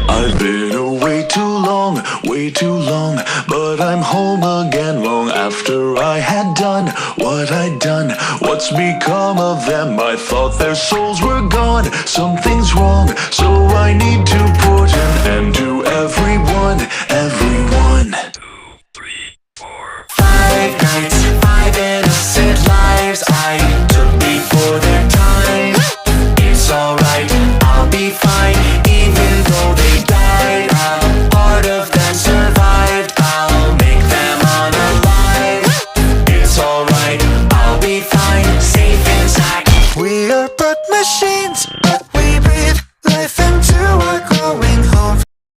I've been away way too long, but I'm home again long after I had done what I'd done. What's become of them? I thought their souls were gone. Something's wrong, so I need to